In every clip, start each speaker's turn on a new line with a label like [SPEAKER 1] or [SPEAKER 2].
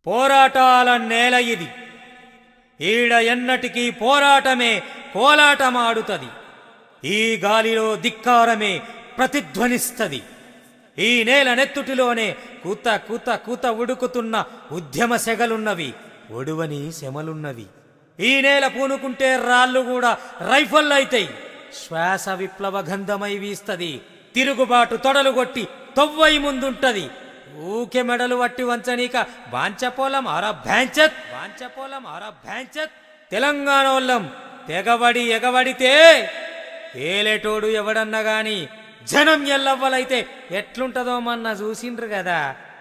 [SPEAKER 1] పోరాటాల నేల ఇది. ఈడ ఎన్నటికీ పోరాటమే కోలాటమాడుతది. ఈ గాలిలో ధిక్కారమే ప్రతిధ్వనిస్తది. ఈ నేల నెత్తుటిలోనే కూత కూత కూత ఉడుకుతున్న ఉద్యమ సెగలున్నవి, ఒడువని శమలున్నవి. ఈ నేల పూనుకుంటే రాళ్ళు కూడా రైఫల్లైతాయి. శ్వాస విప్లవ గంధమై వీస్తది. తిరుగుబాటు తొడలుగొట్టి తొవ్వై ముందుంటది. ఊకే మెడలు వట్టి వంచనీక బాంచపోలం ఆరా భ్యాంచత్ తెలంగాణోళ్ళం తెగబడి ఎగబడితే ఏలేటోడు ఎవడన్నగాని జనం ఎల్లవ్వలైతే ఎట్లుంటదో మన్న చూసిండ్రు గదా.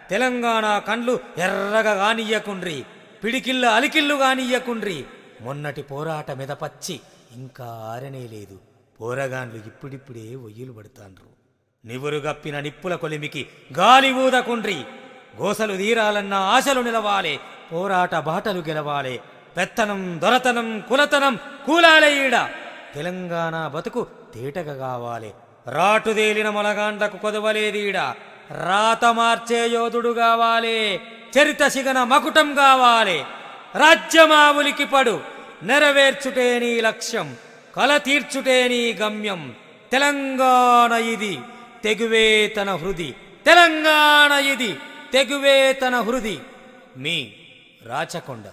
[SPEAKER 1] తెలంగాణ కండ్లు ఎర్రగా గానియ్యకుండ్రి, పిడికిళ్ళ అలికిళ్ళు గానియ్యకుండ్రి. మొన్నటి పోరాట మెదపచ్చి ఇంకా ఆరనే లేదు. పోరగాన్లు ఇప్పుడిప్పుడే ఒయ్యులు పడతాండ్రు. నివురుగప్పిన నిప్పుల కొలిమికి గాలి ఊదకుండ్రి. గోసలు తీరాలన్న ఆశలు నిలవాలే, పోరాట బాటలు గెలవాలే. పెత్తనం దొరతనం కులతనం కూలాలే ఈడ. తెలంగాణ బతుకు తేటగా కావాలే. రాటుదేలిన మొలగాండ్లకు కొదవలేదీడ. రాత మార్చే యోధుడు కావాలే. చరిత సిగన మకుటం కావాలే. రాజ్యమా ఉలికి పడు, నెరవేర్చుటే నీ లక్ష్యం, కల తీర్చుటే నీ గమ్యం. తెలంగాణ ఇది తెగువే తన హృది, తెలంగాణ ఇది తెగువే తన హృది. మీ రాచకొండ.